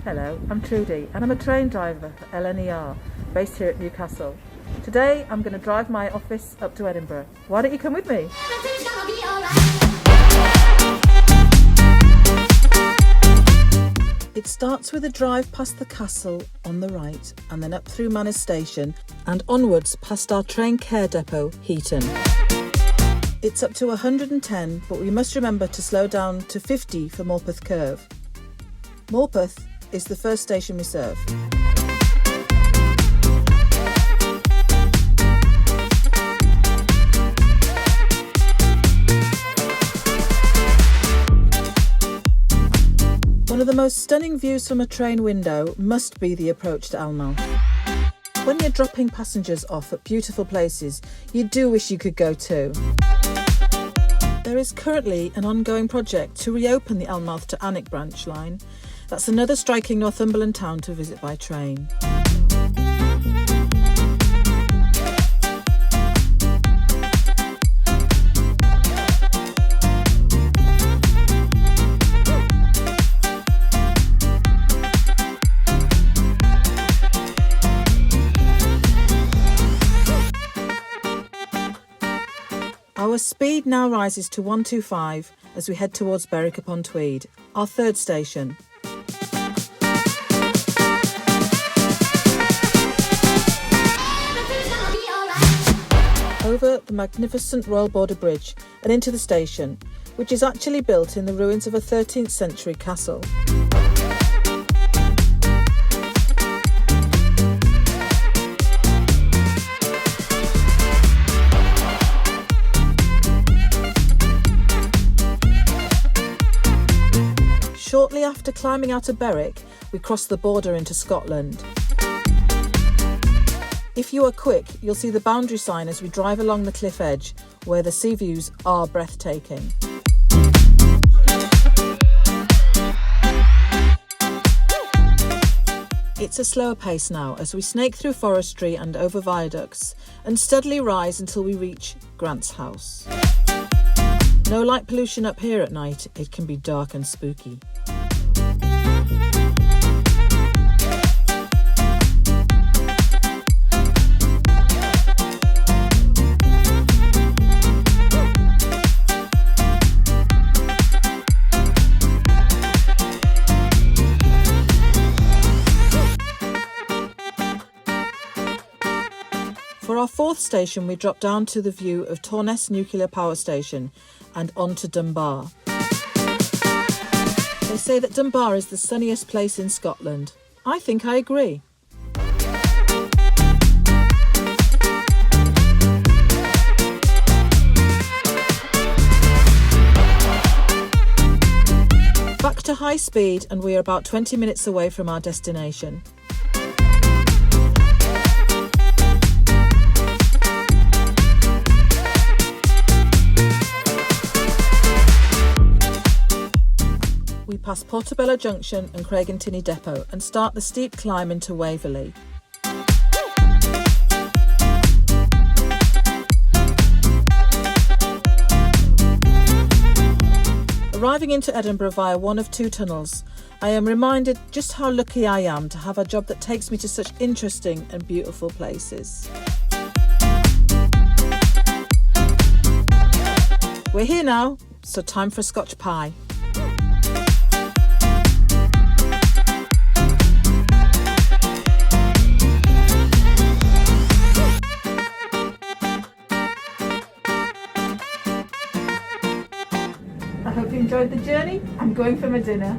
Hello, I'm Trudi and I'm a train driver for LNER based here at Newcastle. Today I'm going to drive my office up to Edinburgh. Why don't you come with me? It starts with a drive past the castle on the right and then up through Manners Station and onwards past our train care depot, Heaton. It's up to 110, but we must remember to slow down to 50 for Morpeth Curve. Morpeth is the first station we serve. One of the most stunning views from a train window must be the approach to Alnmouth. When you're dropping passengers off at beautiful places, you do wish you could go too. There is currently an ongoing project to reopen the Alnmouth to Alnwick branch line. That's another striking Northumberland town to visit by train. Our speed now rises to 125 as we head towards Berwick-upon-Tweed, our third station. Over the magnificent Royal Border Bridge and into the station, which is actually built in the ruins of a 13th century castle. Shortly after climbing out of Berwick, we cross the border into Scotland. If you are quick, you'll see the boundary sign as we drive along the cliff edge, where the sea views are breathtaking. It's a slower pace now as we snake through forestry and over viaducts and steadily rise until we reach Grant's house. No light pollution up here at night, it can be dark and spooky. For our fourth station, we drop down to the view of Torness Nuclear Power Station and on to Dunbar. They say that Dunbar is the sunniest place in Scotland. I think I agree. Back to high speed and we are about 20 minutes away from our destination. We pass Portobello Junction and Craigentinny Depot and start the steep climb into Waverley. Arriving into Edinburgh via one of two tunnels, I am reminded just how lucky I am to have a job that takes me to such interesting and beautiful places. We're here now, so time for a Scotch pie. I hope you enjoyed the journey. I'm going for my dinner.